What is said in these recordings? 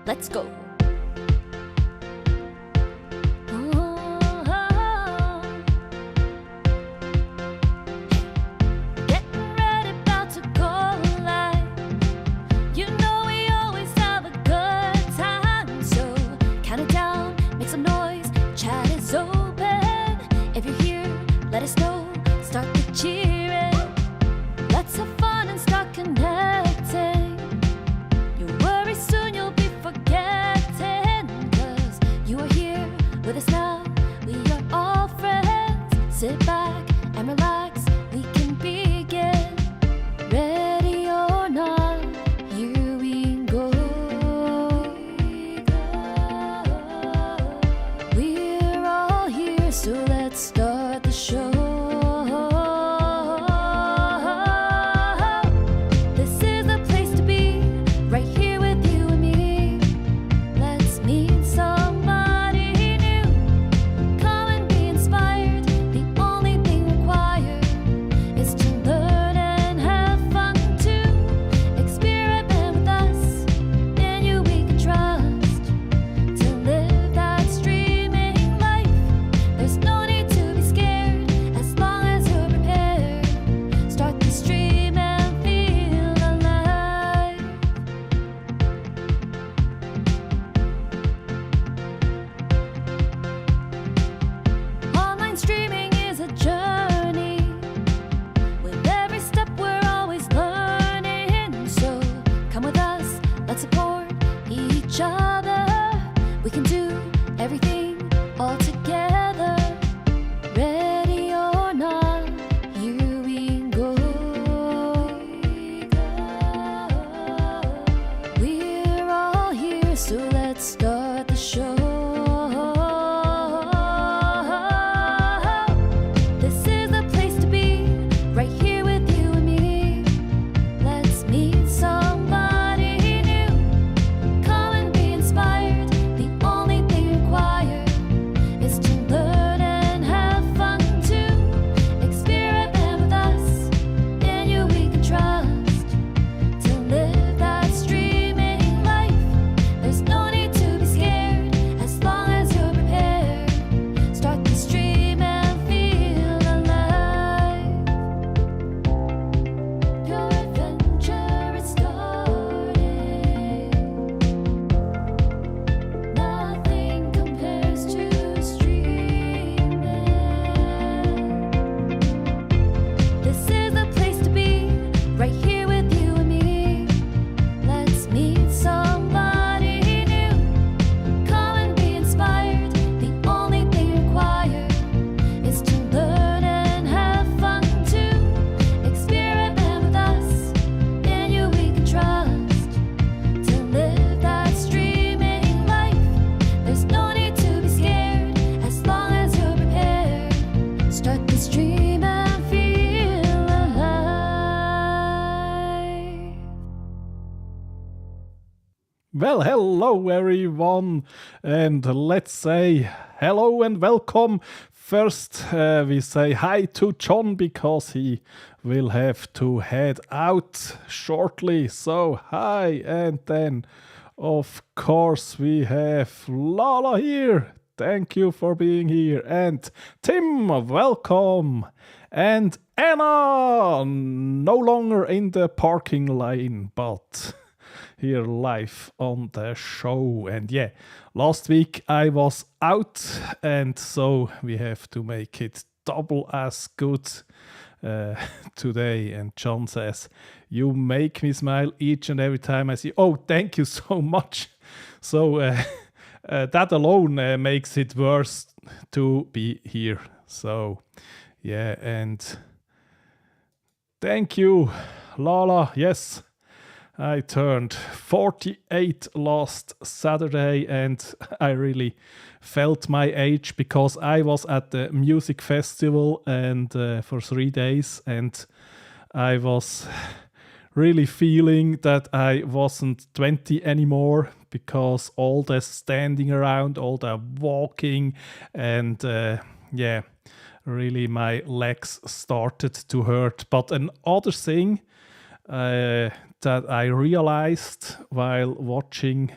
Let's go. Getting ready, about to go live. You know we always have a good time, so count it down, make some noise. Chat is open. If you're here, let us know. Start the cheering. Let's have fun and start connecting. Your worries soon you'll be forgetting, 'cause you are here with us now. We are all friends. Sit back and relax, we can begin. Ready or not, here we go. We're all here, so let's start the show. Well, hello everyone, and let's say hello and welcome. First, we say hi to John because he will have to head out shortly. So, hi, and then, of course, we have Lala here. Thank you for being here. And Tim, welcome. And Anna, no longer in the parking lane, but here live on the show. And yeah, last week I was out, and so we have to make it double as good today. And John says, "You make me smile each and every time I see." Oh, thank you so much. So that alone makes it worse to be here. So yeah, and thank you, Lala. Yes, I turned 48 last Saturday, and I really felt my age because I was at the music festival and for 3 days, and I was really feeling that I wasn't 20 anymore because all the standing around, all the walking, and yeah, really my legs started to hurt. But another thing that I realized while watching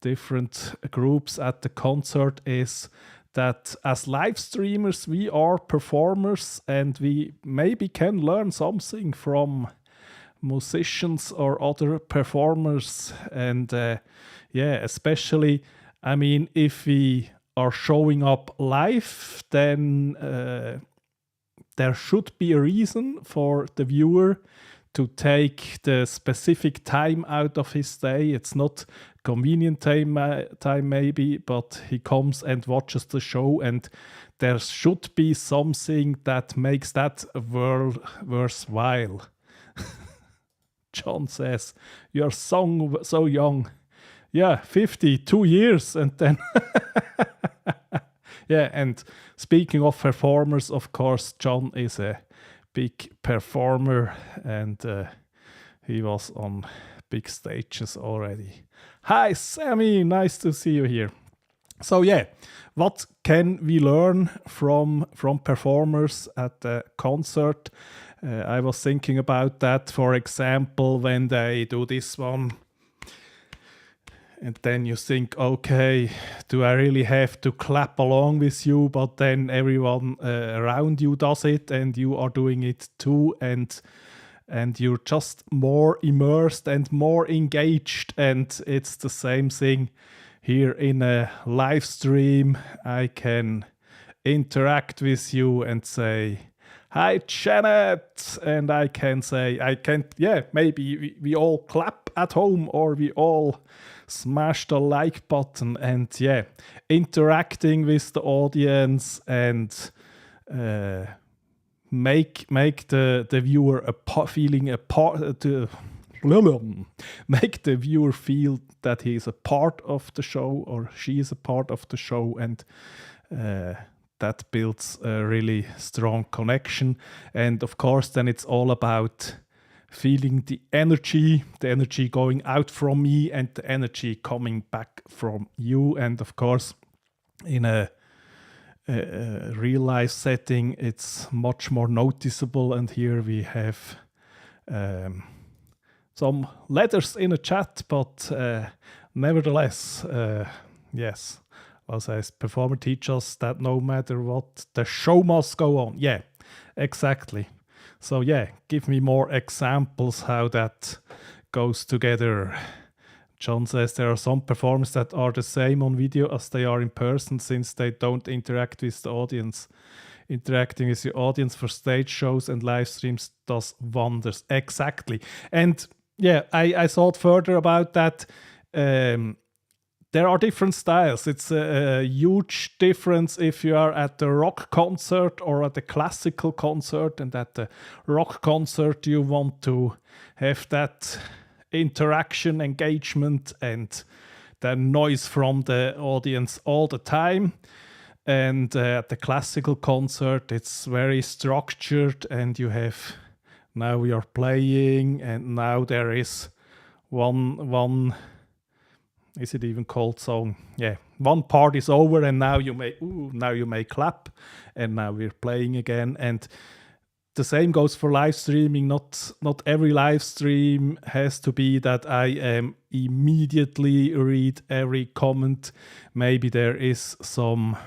different groups at the concert is that as live streamers we are performers, and we maybe can learn something from musicians or other performers. And yeah, especially, I mean, if we are showing up live, then there should be a reason for the viewer to take the specific time out of his day. It's not convenient time maybe, but he comes and watches the show, and there should be something that makes that worthwhile. John says, "You're so young." Yeah, 52 years, and then yeah, and speaking of performers, of course, John is a big performer, and he was on big stages already. Hi Sammy, nice to see you here. So yeah, what can we learn from performers at the concert? I was thinking about that, for example, when they do this one, and then you think, okay, do I really have to clap along with you? But then everyone around you does it, and you are doing it too, and you're just more immersed and more engaged. And it's the same thing here in a live stream. I can interact with you and say, "Hi, Janet," and I can say, yeah, maybe we all clap at home, or we all smash the like button, and yeah, interacting with the audience, and make the viewer feeling a part to make the viewer feel that he is a part of the show, or she is a part of the show, and that builds a really strong connection. And of course, then it's all about feeling the energy going out from me, and the energy coming back from you. And of course, in a real life setting, it's much more noticeable. And here we have some letters in a chat, but nevertheless, yes, as performer teaches that no matter what, the show must go on. Yeah, exactly. So yeah, give me more examples how that goes together. John says there are some performers that are the same on video as they are in person, since they don't interact with the audience. Interacting with your audience for stage shows and live streams does wonders. Exactly. And yeah, I thought further about that. There are different styles. It's a huge difference if you are at the rock concert or at the classical concert. And at the rock concert, you want to have that interaction, engagement, and the noise from the audience all the time. And at the classical concert, it's very structured, and you have, now we are playing, and now there is one is it even called song? Yeah, one part is over and now you may clap, and now we're playing again. And the same goes for live streaming. Not every live stream has to be that I immediately read every comment. Maybe there is some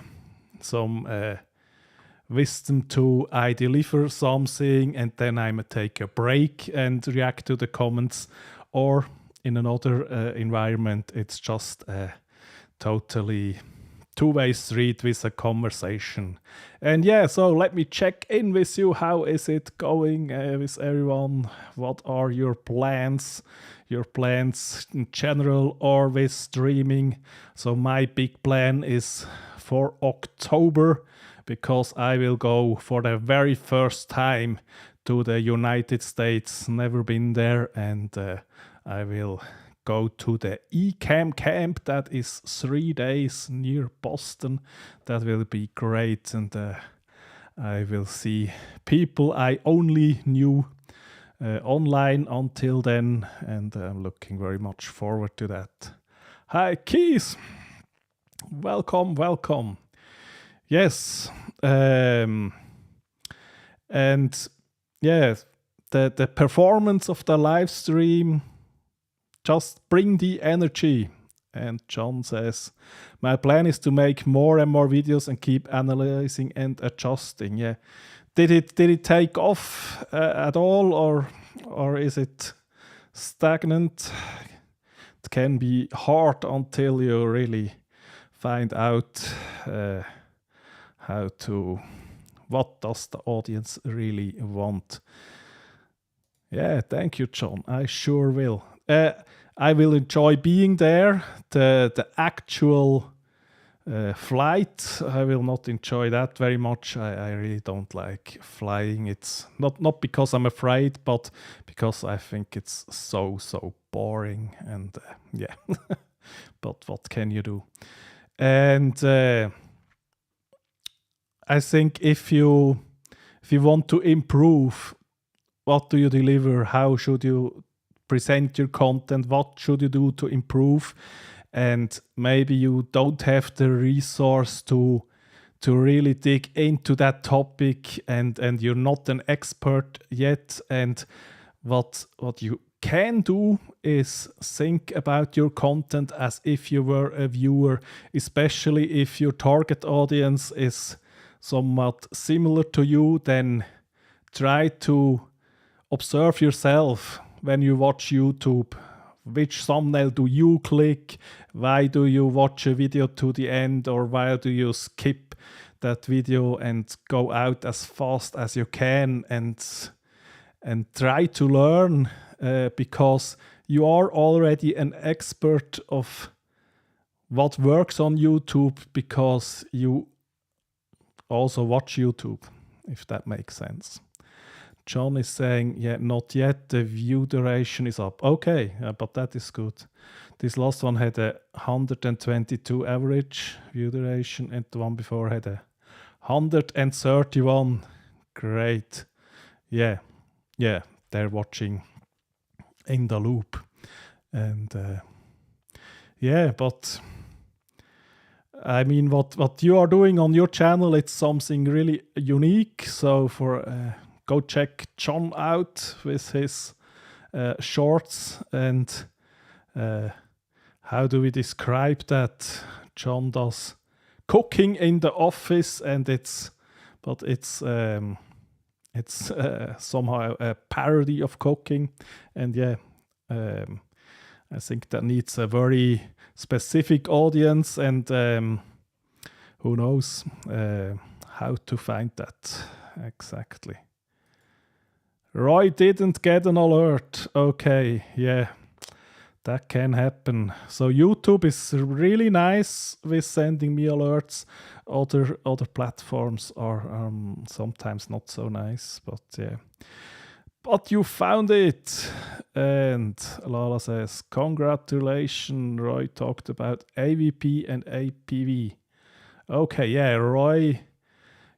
wisdom to I deliver something and then I might take a break and react to the comments, or in another environment it's just a totally two-way street with a conversation. And yeah, so let me check in with you. How is it going with everyone? What are your plans in general or with streaming? So my big plan is for October, because I will go for the very first time to the United States. Never been there, and I will go to the Ecamm camp. That is 3 days near Boston. That will be great, and I will see people I only knew online until then, and I'm looking very much forward to that. Hi, Keith. Welcome. Yes, and yeah, the performance of the live stream, just bring the energy. And John says, my plan is to make more and more videos and keep analyzing and adjusting. Yeah, did it take off at all, or is it stagnant? It can be hard until you really find out what does the audience really want. Yeah, thank you, John. I sure will. I will enjoy being there. The actual flight, I will not enjoy that very much. I really don't like flying. It's not because I'm afraid, but because I think it's so boring. And yeah, but what can you do? And I think if you want to improve, what do you deliver? How should you present your content? What should you do to improve? And maybe you don't have the resource to really dig into that topic, and you're not an expert yet. And what you can do is think about your content as if you were a viewer, especially if your target audience is somewhat similar to you. Then try to observe yourself when you watch YouTube. Which thumbnail do you click? Why do you watch a video to the end, or why do you skip that video and go out as fast as you can, and try to learn, because you are already an expert of what works on YouTube, because you also watch YouTube, if that makes sense. John is saying, yeah, not yet. The view duration is up. Okay, but that is good. This last one had a 122 average view duration, and the one before had a 131. Great. Yeah, they're watching in the loop. And yeah, but I mean, what you are doing on your channel, it's something really unique. So go check John out with his shorts. And how do we describe that? John does cooking in the office, and it's somehow a parody of cooking. And yeah, I think that needs a very specific audience, and who knows how to find that exactly. Roy didn't get an alert. Okay, yeah, that can happen. So YouTube is really nice with sending me alerts. Other platforms are sometimes not so nice, but yeah. But you found it. And Lala says, congratulations, Roy talked about AVP and APV. Okay, yeah, Roy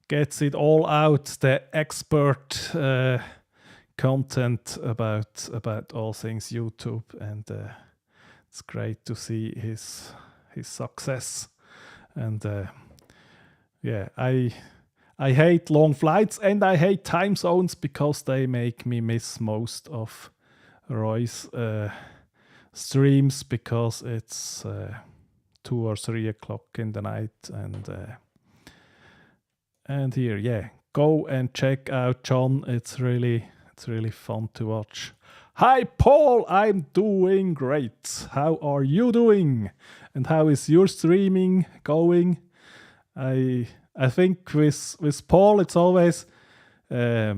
gets it all out, the expert content about all things YouTube, and it's great to see his success. And yeah, I hate long flights and I hate time zones because they make me miss most of Roy's streams because it's 2 or 3 o'clock in the night. And here, yeah, go and check out John. It's really fun to watch. Hi Paul, I'm doing great. How are you doing? And how is your streaming going? I think with Paul it's always there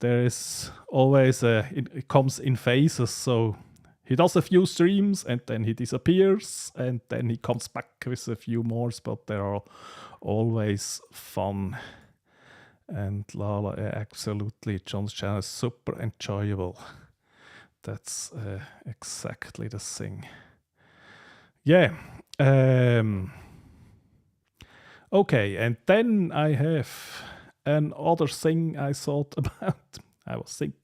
is always it comes in phases. So he does a few streams and then he disappears and then he comes back with a few more. But they are always fun. And Lala, absolutely, John's channel is super enjoyable. That's exactly the thing. Yeah. Okay, and then I have another thing I thought about. I was thinking,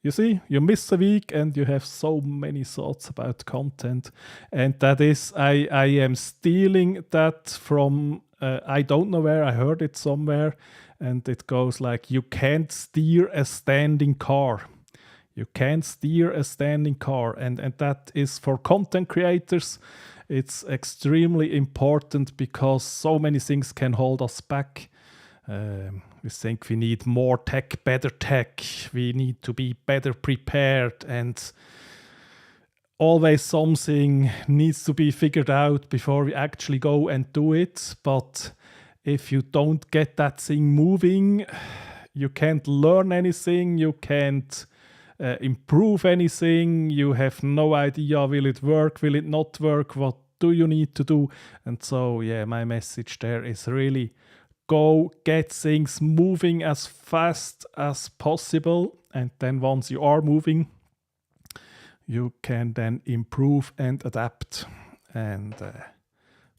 you see, you miss a week and you have so many thoughts about content. And that is, I am stealing that from, I don't know where, I heard it somewhere. And it goes like, you can't steer a standing car. You can't steer a standing car. And that is for content creators. It's extremely important because so many things can hold us back. We think we need more tech, better tech. We need to be better prepared. And always something needs to be figured out before we actually go and do it. But if you don't get that thing moving, you can't learn anything, you can't improve anything, you have no idea, will it work, will it not work, what do you need to do? And so, yeah, my message there is really go get things moving as fast as possible. And then once you are moving, you can then improve and adapt. And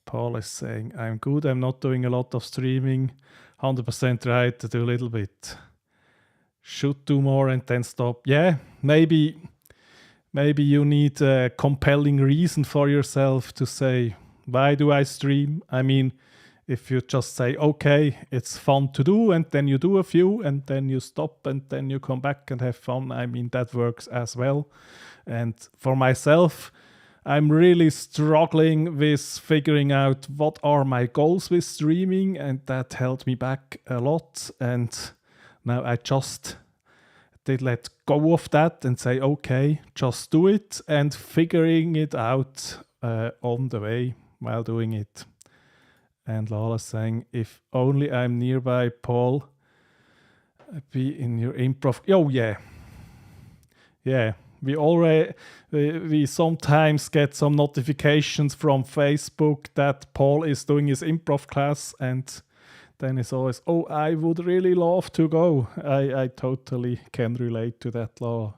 Paul is saying, I'm good, I'm not doing a lot of streaming. 100% right, to do a little bit. Should do more and then stop. Yeah, maybe you need a compelling reason for yourself to say, why do I stream? I mean, if you just say, okay, it's fun to do, and then you do a few, and then you stop, and then you come back and have fun, I mean, that works as well. And for myself, I'm really struggling with figuring out what are my goals with streaming, and that held me back a lot. And now I just did let go of that and say, okay, just do it, and figuring it out on the way while doing it. And Lala's saying, if only I'm nearby, Paul, be in your improv. Oh, yeah. Yeah. We sometimes get some notifications from Facebook that Paul is doing his improv class, and then it's always, oh, I would really love to go. I totally can relate to that, Law.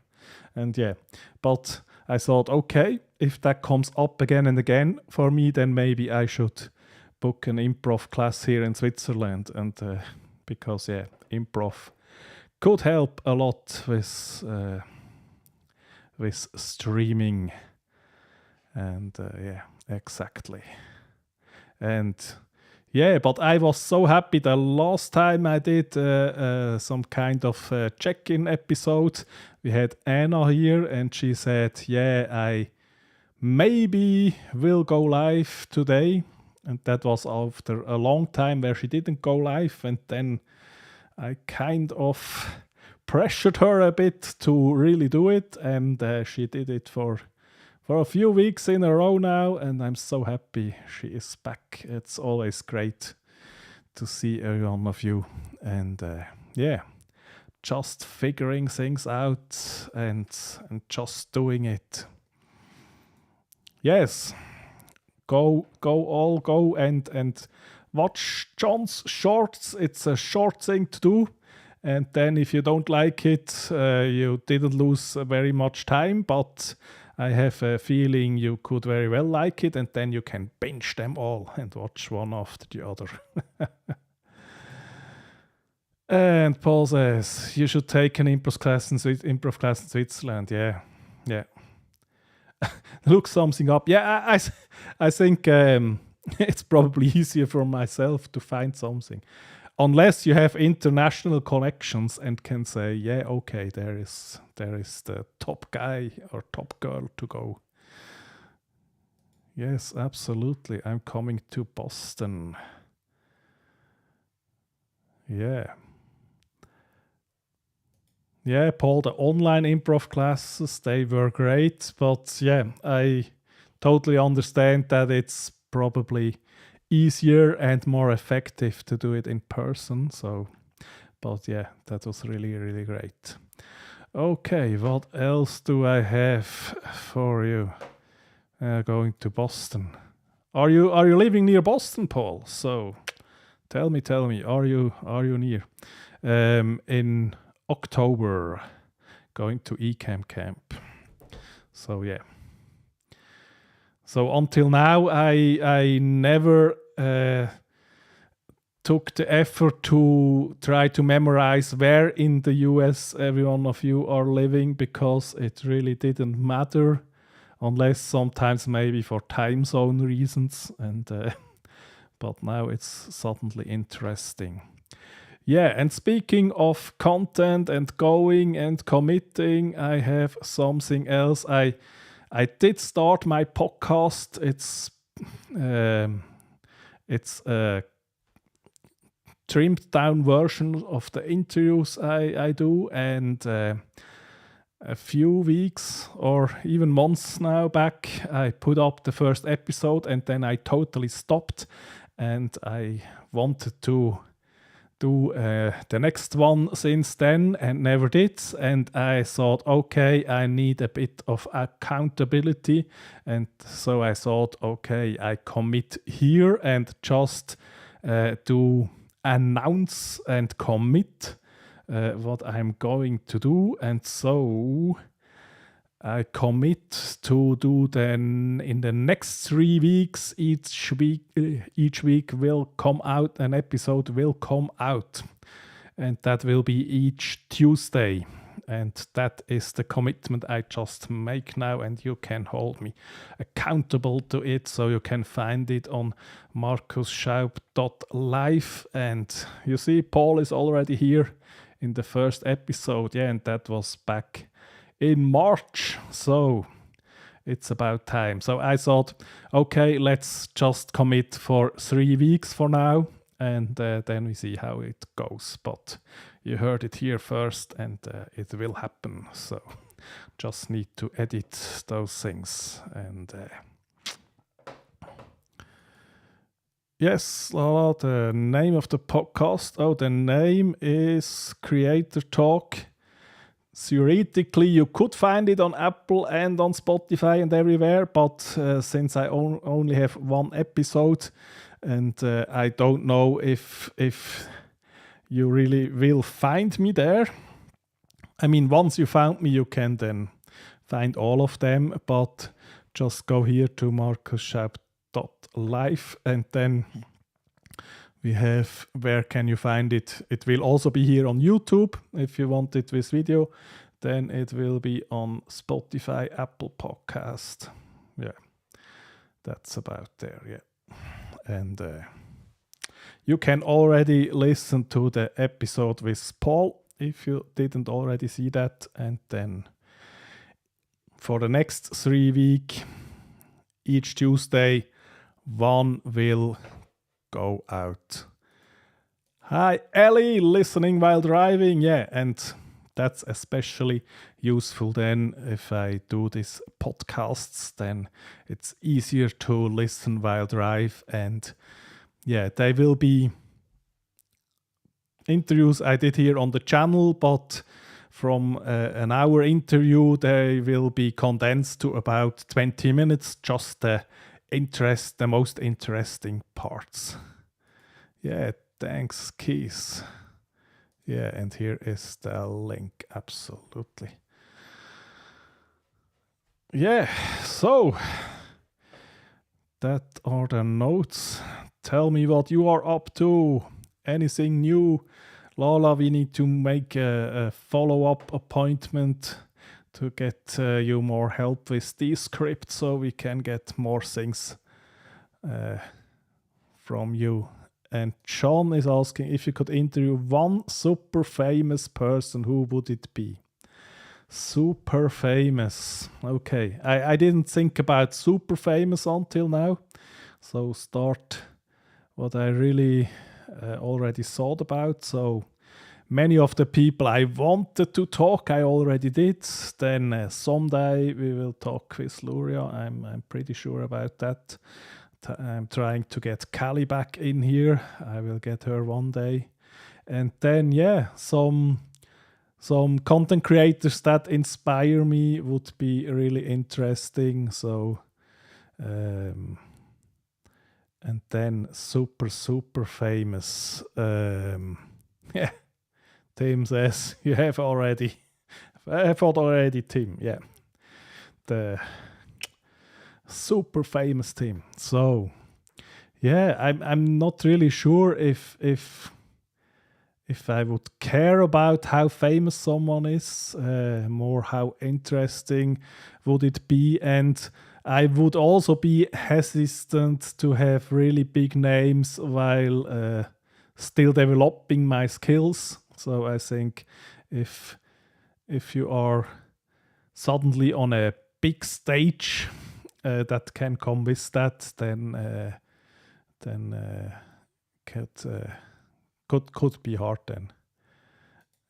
And yeah, but I thought, okay, if that comes up again and again for me, then maybe I should book an improv class here in Switzerland. And because, yeah, improv could help a lot with streaming. And yeah, exactly. And yeah, but I was so happy the last time I did some kind of check-in episode. We had Anna here and she said, yeah, I maybe will go live today. And that was after a long time where she didn't go live. And then I kind of pressured her a bit to really do it, and she did it for a few weeks in a row now, and I'm so happy she is back. It's always great to see every one of you, and yeah, just figuring things out and just doing it. Yes, go and watch John's shorts. It's a short thing to do. And then if you don't like it, you didn't lose very much time, but I have a feeling you could very well like it, and then you can binge them all and watch one after the other. And Paul says, you should take an improv class in Switzerland. Yeah. look something up. Yeah, I think it's probably easier for myself to find something. Unless you have international connections and can say, yeah, okay, there is the top guy or top girl to go. Yes, absolutely. I'm coming to Boston. Yeah. Yeah, Paul, the online improv classes, they were great. But yeah, I totally understand that it's probably easier and more effective to do it in person. So, but yeah, that was really, really great. Okay, what else do I have for you? Going to Boston. Are you living near Boston, Paul? So, tell me, are you near? In October, going to Ecamm Camp. So yeah. So until now, I never took the effort to try to memorize where in the US every one of you are living, because it really didn't matter, unless sometimes maybe for time zone reasons. And but now it's suddenly interesting. Yeah, and speaking of content and going and committing, I have something else. I did start my podcast. It's a trimmed down version of the interviews I do, and a few weeks or even months now back, I put up the first episode, and then I totally stopped, and I wanted to do the next one since then and never did. And I thought, okay, I need a bit of accountability. And so I thought, okay, I commit here and just do announce and commit what I'm going to do. And so I commit to do then in the next 3 weeks, each week will come out, an episode will come out, and that will be each Tuesday. And that is the commitment I just make now, and you can hold me accountable to it. So you can find it on markusschaub.live. And you see, Paul is already here in the first episode. Yeah, and that was back in March, so it's about time. So I thought, okay, let's just commit for 3 weeks for now, and then we see how it goes. But you heard it here first, and it will happen. So just need to edit those things. And yes, the name of the podcast. Oh, the name is Creator Talk. Theoretically, you could find it on Apple and on Spotify and everywhere, but since I only have one episode, and I don't know if you really will find me there. I mean, once you found me, you can then find all of them, but just go here to markusschaub.live, and then we have, where can you find it? It will also be here on YouTube if you want it with video. Then it will be on Spotify, Apple Podcast. Yeah, that's about there, yeah. And you can already listen to the episode with Paul if you didn't already see that. And then for the next 3 weeks, each Tuesday, one will go out. Hi, Ellie, listening while driving. Yeah, and that's especially useful then if I do these podcasts, then it's easier to listen while drive. And yeah, they will be interviews I did here on the channel, but from an hour interview, they will be condensed to about 20 minutes, just the most interesting parts. Yeah, thanks, Keith. Yeah, and here is the link, absolutely. Yeah, so that are the notes. Tell me what you are up to. Anything new? Lala, we need to make a follow-up appointment get you more help with Descript, so we can get more things from you. And John is asking if you could interview one super famous person, who would it be? Super famous. Okay, I didn't think about super famous until now. So start what I really already thought about. So many of the people I wanted to talk, I already did. Then someday we will talk with Luria. I'm pretty sure about that. I'm trying to get Callie back in here. I will get her one day. And then, some content creators that inspire me would be really interesting. So, and then super famous. Yeah, Tim says you have already. I have already Tim. Yeah, the super famous Tim. So, yeah, I'm not really sure if I would care about how famous someone is, more how interesting would it be. And I would also be hesitant to have really big names while still developing my skills. So I think if you are suddenly on a big stage that can come with that, then could be hard then.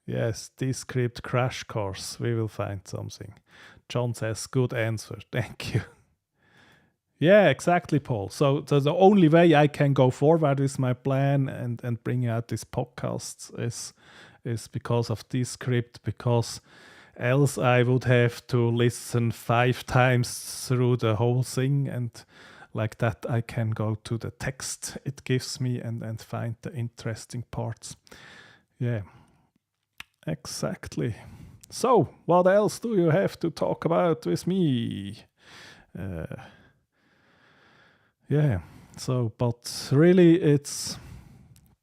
Yes, Descript crash course. We will find something. John says, good answer. Thank you. Yeah, exactly, Paul. So the only way I can go forward with my plan and bring out this podcast is because of Descript, because else I would have to listen 5 times through the whole thing, and like that I can go to the text it gives me and find the interesting parts. Yeah, exactly. So, what else do you have to talk about with me? Yeah, so, but really it's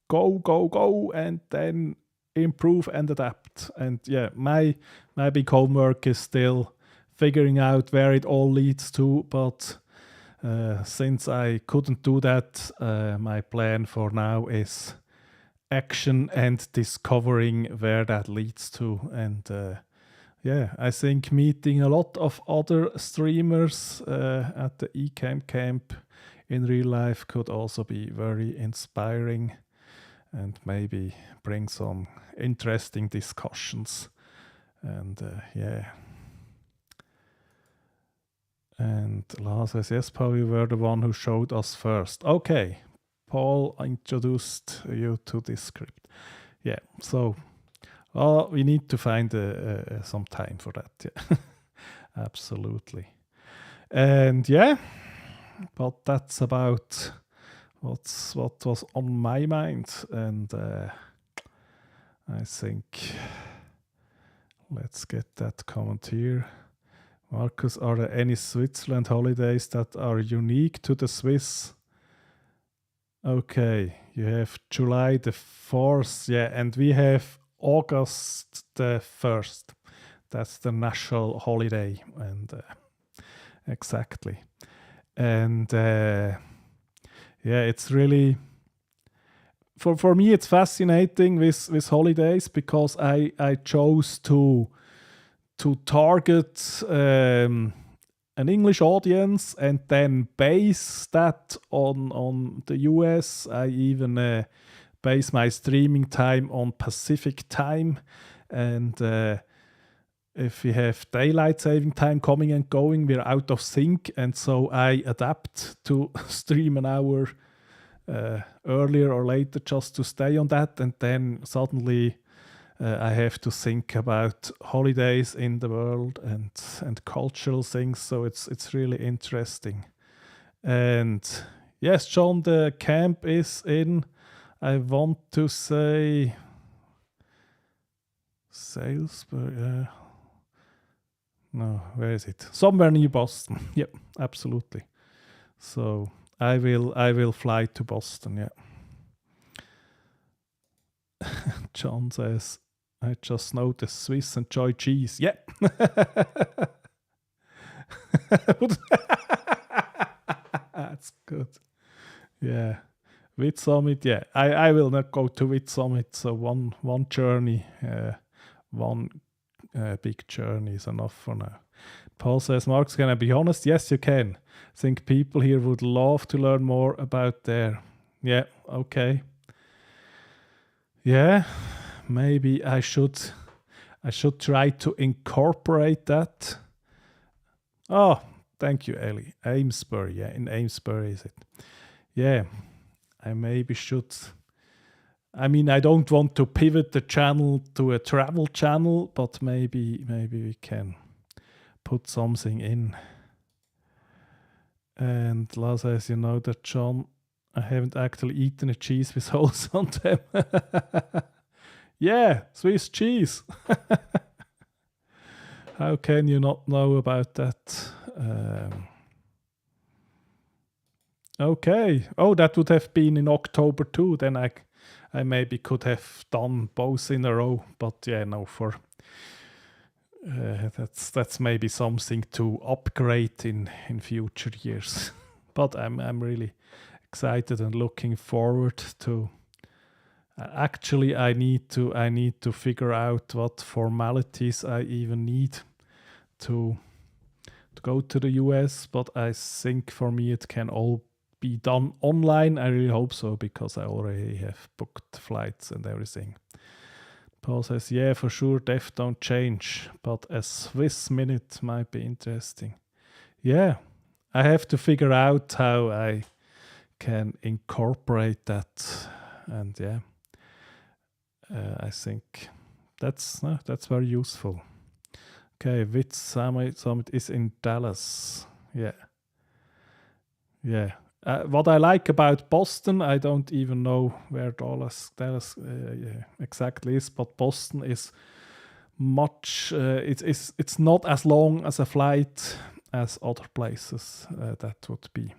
go, and then improve and adapt. And yeah, my big homework is still figuring out where it all leads to, but since I couldn't do that, my plan for now is action and discovering where that leads to. And I think meeting a lot of other streamers at the Ecamm camp in real life could also be very inspiring and maybe bring some interesting discussions. And And Lars says, yes, Paul, you were the one who showed us first. Okay, Paul introduced you to Descript. Yeah, so we need to find some time for that. Yeah. Absolutely. And yeah, but that's about what was on my mind. And I think let's get that comment here. Marcus, are there any Switzerland holidays that are unique to the Swiss? Okay, you have July the 4th, yeah, and we have August the 1st. That's the national holiday, and exactly. And it's really, for me, it's fascinating with holidays, because I chose to target an English audience and then base that on the US. I even base my streaming time on Pacific time. And if we have daylight saving time coming and going, we're out of sync. And so I adapt to stream an hour earlier or later just to stay on that. And then suddenly I have to think about holidays in the world and cultural things, so it's really interesting. And yes, John, the camp is in, I want to say, Salisbury. No, where is it? Somewhere near Boston. Yep, absolutely. So I will fly to Boston. Yeah. John says, I just know the Swiss enjoy cheese. Yeah. That's good. Yeah. With Summit, yeah. I will not go to with Summit. So one journey, one big journey is enough for now. Paul says, Marks, can I be honest? Yes, you can. I think people here would love to learn more about there. Yeah, okay. Yeah, maybe I should try to incorporate that. Oh, thank you, Ellie. Amesbury, yeah, in Amesbury is it? Yeah, I maybe should. I mean, I don't want to pivot the channel to a travel channel, but maybe we can put something in. And Lars says, you know that, John, I haven't actually eaten a cheese with holes on them. Yeah, Swiss cheese. How can you not know about that? Okay. Oh, that would have been in October too. Then I maybe could have done both in a row. But yeah, no, for that's maybe something to upgrade in future years. But I'm really excited and looking forward to. Actually, I need to figure out what formalities I even need to go to the US. But I think for me it can all be done online. I really hope so, because I already have booked flights and everything. Paul says, yeah, for sure, def don't change, but a Swiss minute might be interesting. Yeah, I have to figure out how I can incorporate that, and yeah, I think that's very useful. Okay, Witz Summit is in Dallas. Yeah. What I like about Boston, I don't even know where Dallas exactly is, but Boston is much. It's not as long as a flight as other places that would be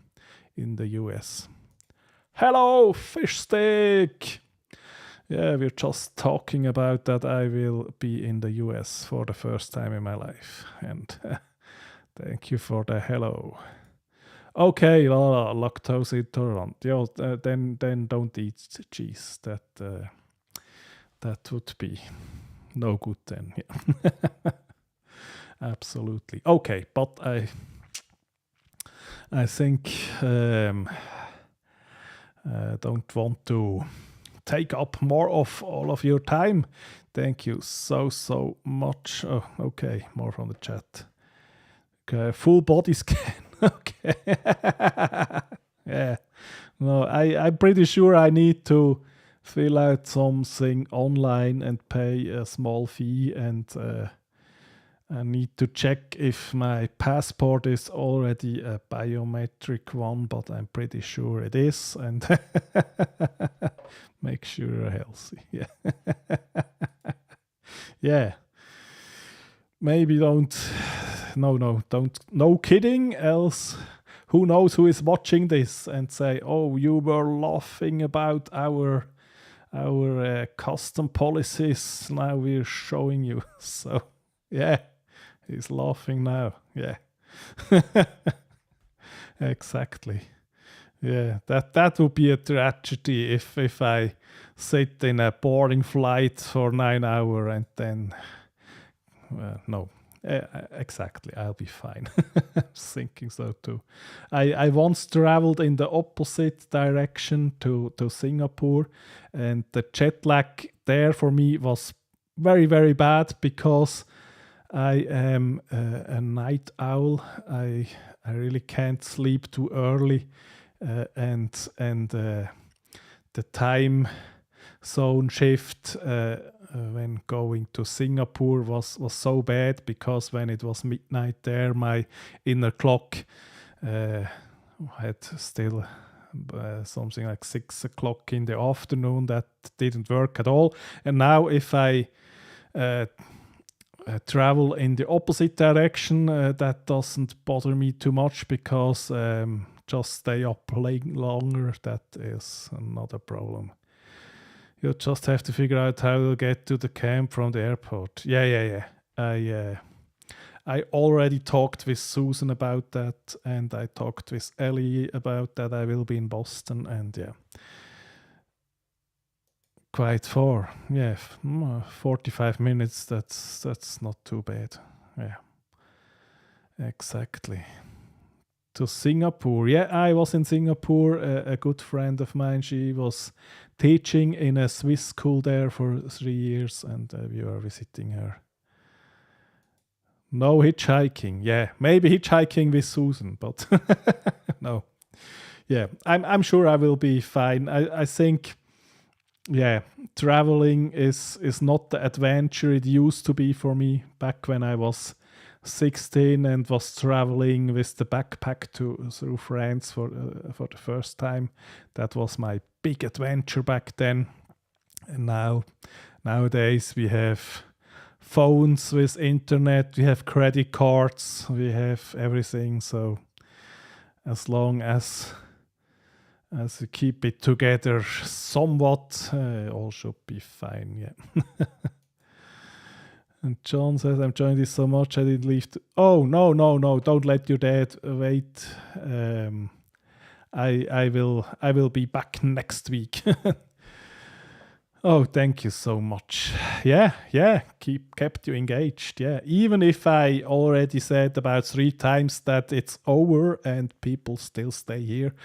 in the US. Hello, fish stick. Yeah, we're just talking about that I will be in the US for the first time in my life, and thank you for the hello. Okay, lactose intolerant. Yeah, then don't eat cheese. That would be no good then. Yeah. Absolutely. Okay, but I think don't want to take up more of all of your time. Thank you so much. Oh, okay, more from the chat. Okay, full body scan. Okay. Yeah. No, I'm pretty sure I need to fill out something online and pay a small fee, and I need to check if my passport is already a biometric one, but I'm pretty sure it is, and make sure you're healthy. Yeah. Yeah. Maybe don't. No kidding, else who knows who is watching this and say, oh, you were laughing about our custom policies, now we're showing you. So yeah, he's laughing now. Yeah. Exactly. Yeah, that would be a tragedy if I sit in a boring flight for 9 hours and then no. Exactly, I'll be fine. I was thinking so too. I once traveled in the opposite direction to Singapore, and the jet lag there for me was very, very bad, because I am a night owl. I really can't sleep too early, and the time zone shift when going to Singapore was so bad, because when it was midnight there, my inner clock had still something like 6 o'clock in the afternoon. That didn't work at all. And now if I travel in the opposite direction, that doesn't bother me too much, because just stay up playing longer, that is another problem. You just have to figure out how to get to the camp from the airport. Yeah. I already talked with Susan about that, and I talked with Ellie about that. I will be in Boston, and yeah, quite far. Yeah, 45 minutes. That's not too bad. Yeah, exactly. To Singapore. Yeah, I was in Singapore. A good friend of mine, she was teaching in a Swiss school there for 3 years, and we were visiting her. No hitchhiking. Yeah, maybe hitchhiking with Susan, but no. Yeah, I'm sure I will be fine. I think, yeah, traveling is not the adventure it used to be for me back when I was 16 and was traveling with the backpack through France for the first time. That was my big adventure back then. And nowadays we have phones with internet, we have credit cards, we have everything. So as long as we keep it together somewhat, all should be fine. Yeah. And John says, I'm enjoying this so much I didn't leave. Oh, no. Don't let your dad wait. I will be back next week. Oh, thank you so much. Yeah. Kept you engaged. Yeah. Even if I already said about 3 times that it's over and people still stay here.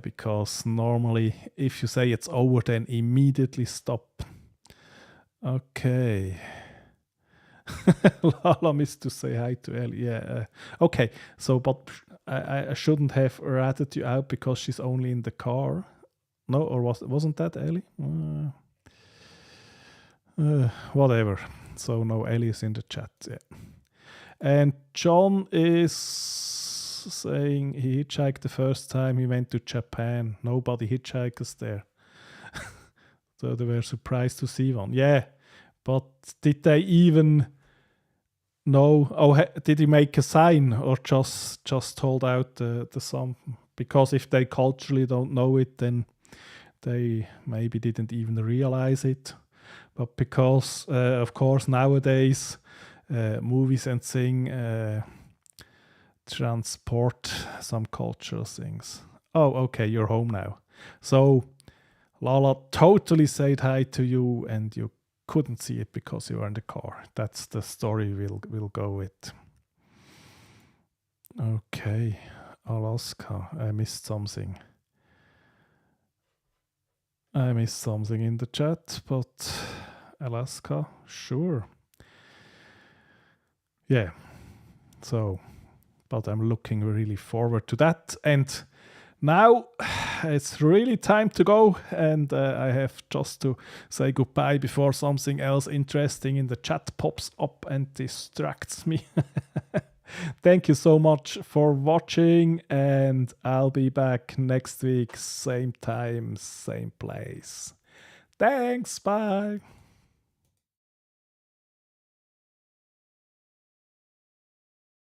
Because normally if you say it's over, then immediately stop. Okay. Lala missed to say hi to Ellie. Yeah. Okay. So, but I shouldn't have ratted you out because she's only in the car. No, or wasn't that Ellie? Whatever. So no, Ellie is in the chat. Yeah. And John is saying he hitchhiked the first time he went to Japan. Nobody hitchhikers there. So they were surprised to see one. Yeah. But did they even know? Oh, did he make a sign or just hold out the sum? Because if they culturally don't know it, then they maybe didn't even realize it. But because, of course, nowadays movies and thing transport some cultural things. Oh, okay, you're home now. So Lala totally said hi to you, and you couldn't see it because you were in the car. That's the story we'll go with. Okay, Alaska. I missed something. In the chat, but Alaska, sure. Yeah. So, but I'm looking really forward to that. And now it's really time to go, and I have just to say goodbye before something else interesting in the chat pops up and distracts me. Thank you so much for watching, and I'll be back next week, same time, same place. Thanks, bye.